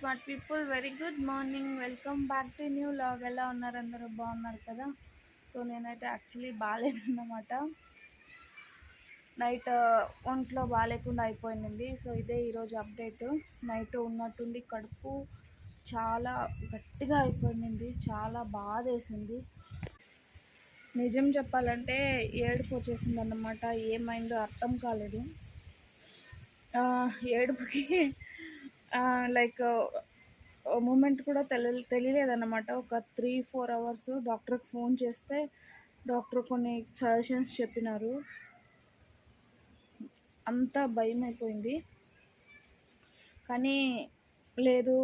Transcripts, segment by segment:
Smart people very good morning. Welcome back to new log. ఎలా ఉన్నారు? అందరూ బాగున్నారు కదా? సో నేనైతే యాక్చువల్లీ బాగాలేదన్నమాట. నైట్ ఒంట్లో బాగాలేకుండా అయిపోయింది. సో ఇదే ఈరోజు అప్డేట్. నైట్ ఉన్నట్టుండి కడుపు చాలా గట్టిగా అయిపోయింది, చాలా బాధ వేసింది. నిజం చెప్పాలంటే ఏడుపు వచ్చేసింది అన్నమాట. ఏమైందో అర్థం కాలేదు. ఏడుపుకి లైక్ మూమెంట్ కూడా తెలియలేదన్నమాట. ఒక 3-4 అవర్స్ డాక్టర్కి ఫోన్ చేస్తే డాక్టర్ కొన్ని సజెషన్స్ చెప్పినారు. అంతా భయం అయిపోయింది. కానీ లేదు,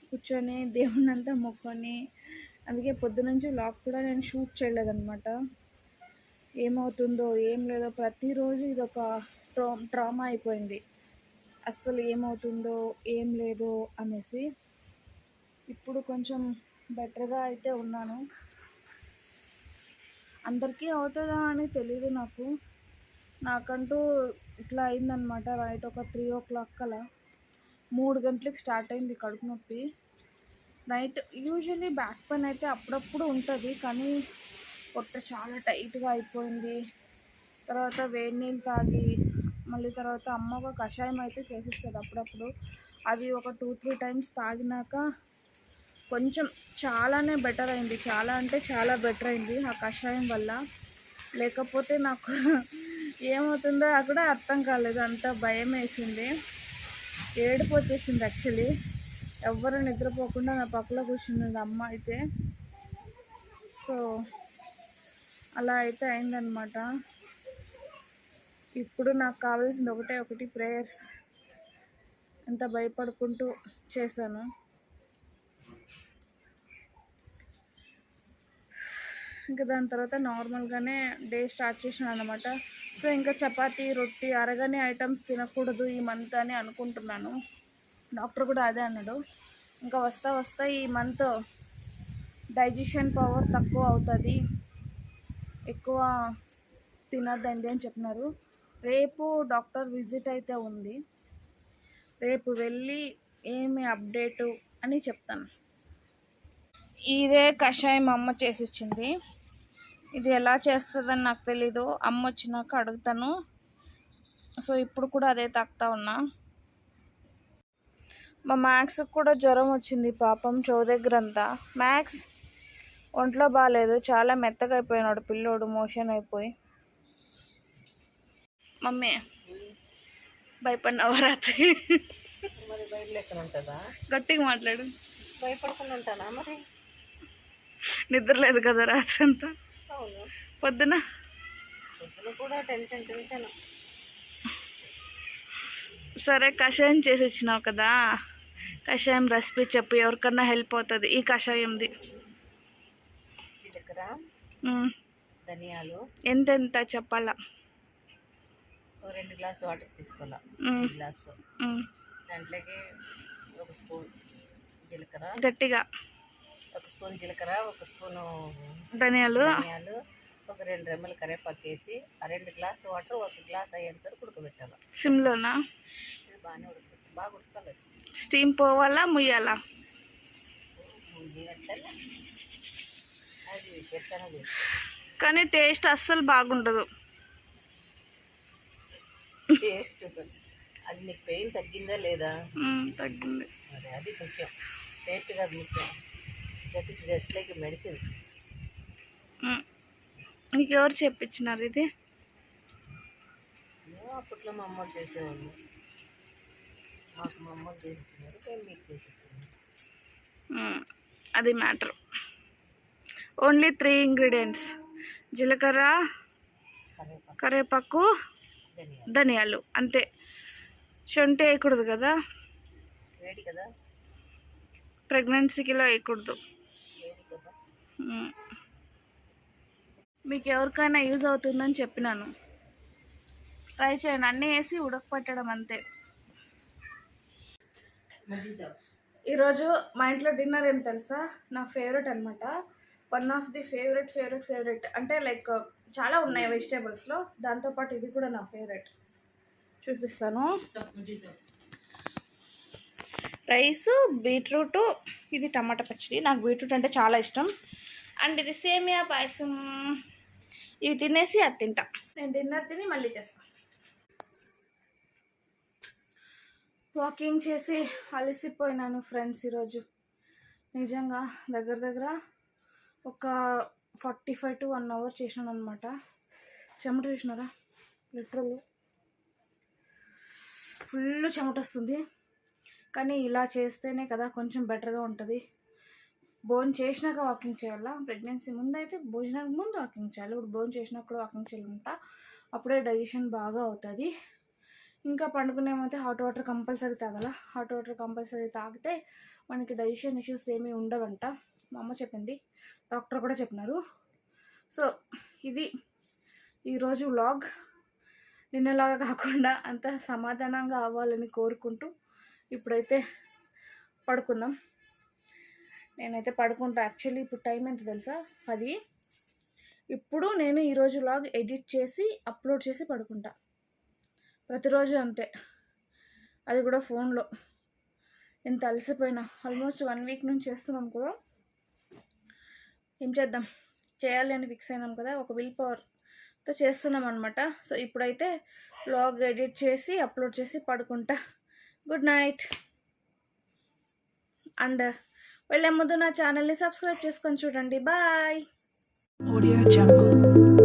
కూర్చొని దేవుని అంతా మొక్కొని, అందుకే పొద్దునుంచి వ్లాగ్ కూడా నేను షూట్ చేయలేదన్నమాట. ఏమవుతుందో ఏం లేదో ప్రతిరోజు ఇదొక ట్రామా అయిపోయింది. అస్సలు ఏమవుతుందో ఏం లేదో అనేసి. ఇప్పుడు కొంచెం బెటర్గా అయితే ఉన్నాను. అందరికీ అవుతుందా అని తెలీదు నాకంటూ ఇట్లా అయిందనమాట. నైట్ ఒక 3 o'clock అలా 3 గంటలకు స్టార్ట్ అయింది కడుపు నొప్పి. నైట్ యూజువల్లీ బ్యాక్ పెయిన్ అయితే అప్పుడప్పుడు ఉంటుంది, కానీ పొట్ట చాలా టైట్గా అయిపోయింది. తర్వాత వేడి నీళ్ళు తాగి మళ్ళీ తర్వాత అమ్మ ఒక కషాయం అయితే చేసిస్తుంది అప్పుడప్పుడు. అది ఒక 2-3 times తాగినాక కొంచెం చాలానే బెటర్ అయింది. చాలా అంటే చాలా బెటర్ అయింది ఆ కషాయం వల్ల. లేకపోతే నాకు ఏమవుతుందో అక్కడ అర్థం కాలేదు. అంత భయం వేసింది, ఏడుపు వచ్చేసింది యాక్చువల్లీ. ఎవ్వరు నిద్రపోకుండా నా పక్కలో కూర్చున్నది అమ్మ అయితే. సో అలా అయితే అయిందనమాట. ఇప్పుడు నాకు కావాల్సింది ఒకటి ప్రేయర్స్. ఎంత భయపడుకుంటూ చేశాను. ఇంకా దాని తర్వాత నార్మల్గానే డే స్టార్ట్ చేసినాను అనమాట. సో ఇంకా చపాతీ, రొట్టి, అరగని ఐటమ్స్ తినకూడదు ఈ మంత్ అని అనుకుంటున్నాను. డాక్టర్ కూడా అదే అన్నాడు. ఇంకా వస్తా ఈ మంత్ డైజెషన్ పవర్ తక్కువ అవుతుంది, ఎక్కువ తినద్దండి అని చెప్పినారు. రేపు డాక్టర్ విజిట్ అయితే ఉంది. రేపు వెళ్ళి ఏమి అప్డేటు అని చెప్తాను. ఇదే కషాయం అమ్మ చేసి ఇచ్చింది. ఇది ఎలా చేస్తుందని నాకు తెలీదు. అమ్మ వచ్చినాక అడుగుతాను. సో ఇప్పుడు కూడా అదే తాగుతా ఉన్నా. మా మ్యాక్స్కి కూడా జ్వరం వచ్చింది పాపం, చెవు దగ్గర అంతా. మ్యాక్స్ ఒంట్లో బాగాలేదు, చాలా మెత్తగా అయిపోయినాడు పిల్లోడు, మోషన్ అయిపోయి. మమ్మీ భయపడినావా రాత్రి? మరి బయట లెక్కన ఉంటుందా? గట్టిగా మాట్లాడు. భయపడకుండా ఉంటానా మరి? నిద్ర లేదు కదా రాత్రి అంతా? అవును. పొద్దున కూడా టెన్షన్. సరే కషాయం చేసి ఇచ్చినావు కదా, కషాయం రెసిపీ చెప్పు, ఎవరికన్నా హెల్ప్ అవుతుంది ఈ కషాయంది. జీలకర్ర, ధనియాలు ఎంత చెప్పాలా? 2 గ్లాసులు వాటర్ తీసుకోవాలా. గ్లాస్తో దాంట్లోకి 1 స్పూన్ జీలకర్ర, గట్టిగా 1 స్పూన్ జీలకర్ర, 1 స్పూను ధనియాలు, ఒక 2 రెమ్మలు కరివేపాకు వేసి ఆ 2 గ్లాసు వాటర్ 1 గ్లాస్ అయ్యేంత వరకు ఉడకబెట్టాలి. సిమ్లోనా? ఇది బాగా ఉడకాలి. స్టీమ్ పోవాలా ముయ్యాలా? అది ఎట్లనే చేసి, కానీ టేస్ట్ అస్సలు బాగుండదు. టేస్ట్ అది నీకు పెయిన్ తగ్గిందా లేదా? తగ్గింది. మరి అది ముఖ్యం, టేస్ట్ కాదు ముఖ్యం. That is just like medicine. నీకు ఎవరు చెప్పించినారు ఇది? మేము అప్పట్లో మా అమ్మకి చేసేవాళ్ళు, మాకు మా అమ్మకి చేసిచ్చినారు, మేము మీకు చేసేసాము. అది మ్యాటర్. ఓన్లీ 3 ingredients: జీలకర్ర, కరివేపాకు, ధనియాలు, అంతే. శొంఠి వేయకూడదు కదా, వేడి కదా, ప్రెగ్నెన్సీకిలో వేయకూడదు. వేడి కదా. మీకు ఎవరికైనా యూజ్ అవుతుందని చెప్పినాను, ట్రై చేయండి. అన్నీ వేసి ఉడకపెట్టడం అంతే. ఈరోజు మా ఇంట్లో డిన్నర్ ఏం తెలుసా? నా ఫేవరెట్ అనమాట. వన్ ఆఫ్ ది ఫేవరెట్ అంటే లైక్ చాలా ఉన్నాయి వెజిటేబుల్స్లో, దాంతోపాటు ఇది కూడా నా ఫేవరెట్. చూపిస్తాను. రైస్, బీట్రూటు, ఇది టమాటా పచ్చడి. నాకు బీట్రూట్ అంటే చాలా ఇష్టం. అండ్ ఇది సేమియా పాయసం. ఇవి తినేసి అది తింటా. నేను డిన్నర్ తిని మళ్ళీ చేస్తాను. వాకింగ్ చేసి అలసిపోయినాను ఫ్రెండ్స్ ఈరోజు. నిజంగా దగ్గర దగ్గర ఒక 45 to 1 hour చేసినాను అనమాట. చెమట చూసినారా, లిటరల్ ఫుల్ చెమట వస్తుంది. కానీ ఇలా చేస్తేనే కదా కొంచెం బెటర్గా ఉంటుంది. భోజనం చేసినాక వాకింగ్ చేయాలా. ప్రెగ్నెన్సీ ముందు అయితే భోజనానికి ముందు వాకింగ్ చేయాలి. ఇప్పుడు భోజనం చేసినప్పుడు వాకింగ్ చేయాలంట. అప్పుడే డైజెషన్ బాగా అవుతుంది. ఇంకా పండుకునేమైతే హాట్ వాటర్ కంపల్సరీ తాగాల. హాట్ వాటర్ కంపల్సరీ తాగితే మనకి డైజెషన్ ఇష్యూస్ ఏమీ ఉండవంట. మా అమ్మ చెప్పింది, డాక్టర్ కూడా చెప్పినారు. సో ఇది ఈరోజు వ్లాగ్. నిన్నలాగా కాకుండా అంత సమాధానంగా అవ్వాలని కోరుకుంటూ ఇప్పుడైతే పడుకుందాం. నేనైతే పడుకుంటా. యాక్చువల్లీ ఇప్పుడు టైం ఎంత తెలుసా, 10. ఇప్పుడు నేను ఈరోజు వ్లాగ్ ఎడిట్ చేసి అప్లోడ్ చేసి పడుకుంటా. ప్రతిరోజు అంతే, అది కూడా ఫోన్లో. ఎంత అలసిపోయినా. ఆల్మోస్ట్ 1 week నుంచి చేస్తున్నాం కూడా. ఏం చేద్దాం, చేయాలి అని ఫిక్స్ అయినాం కదా, ఒక విల్ పవర్తో చేస్తున్నాం అనమాట. సో ఇప్పుడైతే వ్లాగ్ ఎడిట్ చేసి అప్లోడ్ చేసి పడుకుంటా. Good night. అండ్ వెళ్ళే ముందు నా ఛానల్ని సబ్స్క్రైబ్ చేసుకొని చూడండి. బాయ్. Audio Jungle.